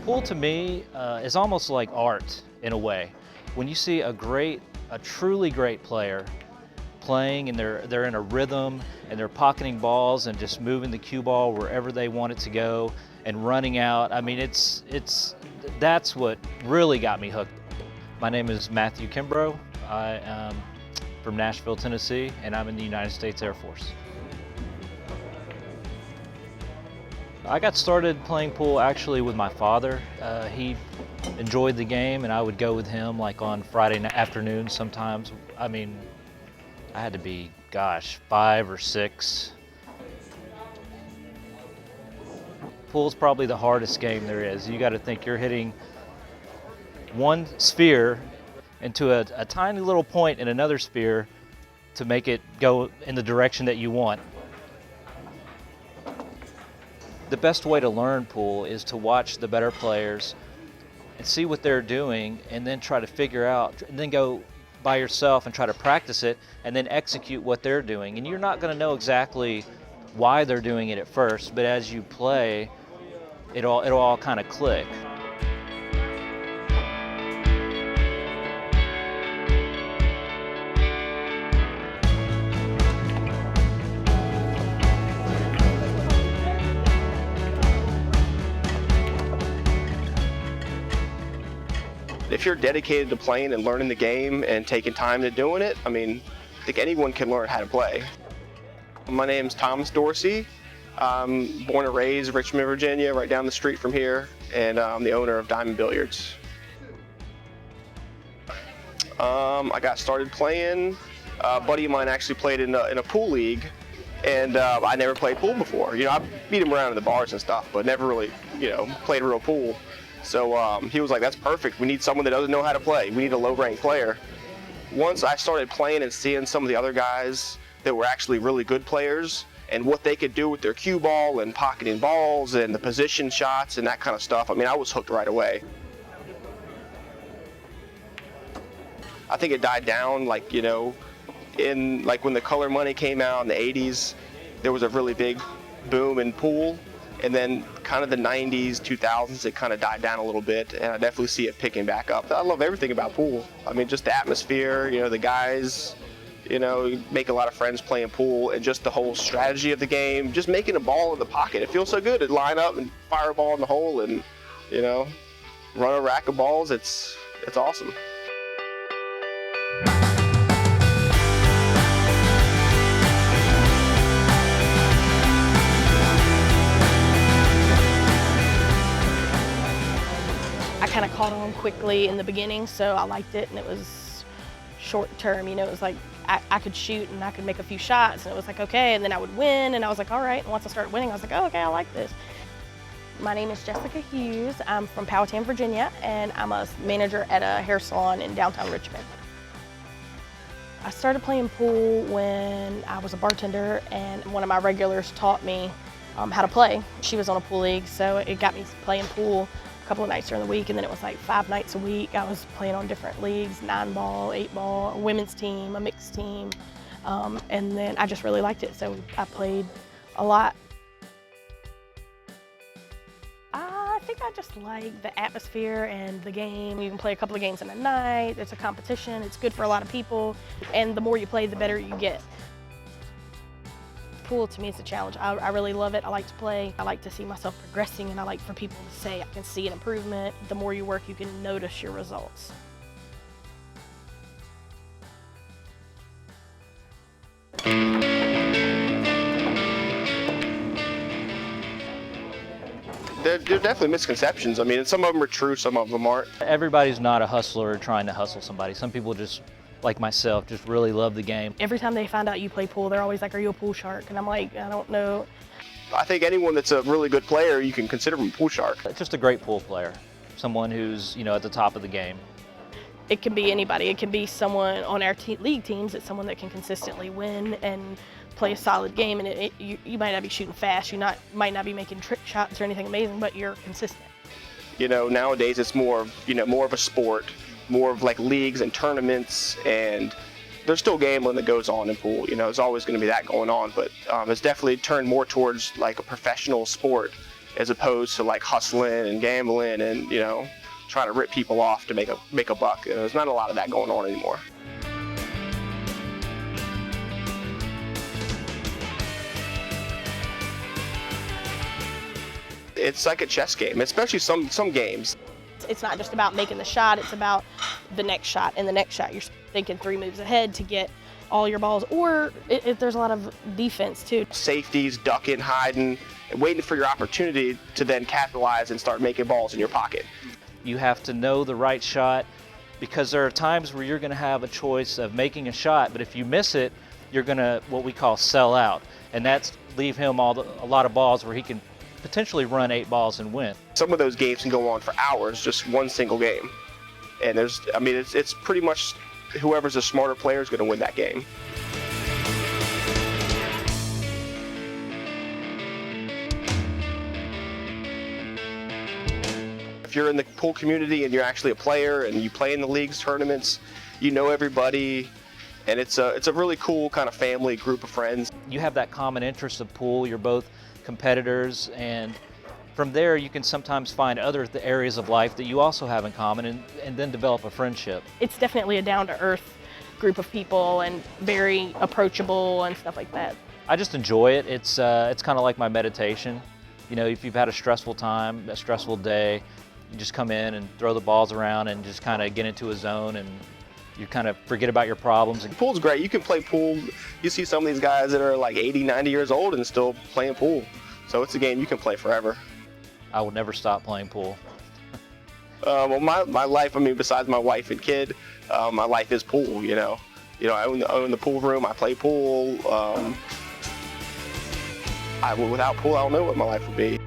Pool to me is almost like art in a way. When you see a truly great player playing and they're in a rhythm and they're pocketing balls and just moving the cue ball wherever they want it to go and running out. I mean, that's what really got me hooked. My name is Matthew Kimbrough. I am from Nashville, Tennessee, and I'm in the United States Air Force. I got started playing pool actually with my father. He enjoyed the game and I would go with him like on Friday afternoons sometimes. I mean, I had to be, gosh, 5 or 6. Pool's probably the hardest game there is. You got to think you're hitting one sphere into a tiny little point in another sphere to make it go in the direction that you want. The best way to learn pool is to watch the better players and see what they're doing and then try to figure out, and then go by yourself and try to practice it and then execute what they're doing. And you're not going to know exactly why they're doing it at first, but as you play, it'll all kind of click. If you're dedicated to playing and learning the game and taking time to doing it, I mean, I think anyone can learn how to play. My name's Thomas Dorsey. I'm born and raised in Richmond, Virginia, right down the street from here, and I'm the owner of Diamond Billiards. I got started playing. A buddy of mine actually played in a pool league, and I never played pool before. You know, I beat him around in the bars and stuff, but never really, played real pool. So he was like, that's perfect. We need someone that doesn't know how to play. We need a low-ranked player. Once I started playing and seeing some of the other guys that were actually really good players and what they could do with their cue ball and pocketing balls and the position shots and that kind of stuff, I mean, I was hooked right away. I think it died down, like, when the color money came out in the 80s, there was a really big boom in pool. And then kind of the 90s, 2000s, it kind of died down a little bit, and I definitely see it picking back up. I love everything about pool. I mean, just the atmosphere, the guys, you make a lot of friends playing pool, and just the whole strategy of the game, just making a ball in the pocket. It feels so good to line up and fire a ball in the hole and, run a rack of balls. It's awesome. I kind of caught on quickly in the beginning, so I liked it, and it was short term. It was like I could shoot and I could make a few shots, and it was like, okay, and then I would win, and I was like, all right. And once I started winning, I was like, oh, okay, I like this. My name is Jessica Hughes. I'm from Powhatan, Virginia, and I'm a manager at a hair salon in downtown Richmond. I started playing pool when I was a bartender, and one of my regulars taught me how to play. She was on a pool league, so it got me playing pool a couple of nights during the week, and then it was like 5 nights a week. I was playing on different leagues, 9-ball, 8-ball, a women's team, a mixed team, and then I just really liked it, so I played a lot. I think I just like the atmosphere and the game. You can play a couple of games in a night. It's a competition. It's good for a lot of people, and the more you play, the better you get. Pool to me is a challenge. I really love it. I like to play. I like to see myself progressing, and I like for people to say I can see an improvement. The more you work, you can notice your results. There are definitely misconceptions. I mean, some of them are true, some of them aren't. Everybody's not a hustler trying to hustle somebody. Some people just like myself, just really love the game. Every time they find out you play pool, they're always like, "Are you a pool shark?" And I'm like, "I don't know." I think anyone that's a really good player, you can consider them a pool shark. Just a great pool player, someone who's, at the top of the game. It can be anybody. It can be someone on our league teams. It's someone that can consistently win and play a solid game. And you might not be shooting fast. Might not be making trick shots or anything amazing, but you're consistent. Nowadays it's more of a sport, more of like leagues and tournaments, and there's still gambling that goes on in pool. There's always going to be that going on, but it's definitely turned more towards like a professional sport as opposed to like hustling and gambling and trying to rip people off to make a buck. There's not a lot of that going on anymore. It's like a chess game, especially some games. It's not just about making the shot, it's about the next shot and the next shot. You're thinking 3 moves ahead to get all your balls, or there's a lot of defense too. Safeties, ducking, hiding, and waiting for your opportunity to then capitalize and start making balls in your pocket. You have to know the right shot, because there are times where you're going to have a choice of making a shot, but if you miss it, you're going to what we call sell out, and that's leave him a lot of balls where he can potentially run 8 balls and win. Some of those games can go on for hours, just one single game. And it's pretty much whoever's a smarter player is going to win that game. If you're in the pool community and you're actually a player and you play in the leagues, tournaments, you know everybody, and it's a really cool kind of family group of friends. You have that common interest of pool. You're both competitors, and from there you can sometimes find other areas of life that you also have in common, and then develop a friendship. It's definitely a down-to-earth group of people and very approachable and stuff like that. I just enjoy it. It's kind of like my meditation. If you've had a stressful time, a stressful day, you just come in and throw the balls around and just kind of get into a zone, and you kind of forget about your problems. Pool's great. You can play pool. You see some of these guys that are like 80, 90 years old and still playing pool. So it's a game you can play forever. I will never stop playing pool. Well, my life, besides my wife and kid, my life is pool, I own the pool room. I play pool. Without pool, I don't know what my life would be.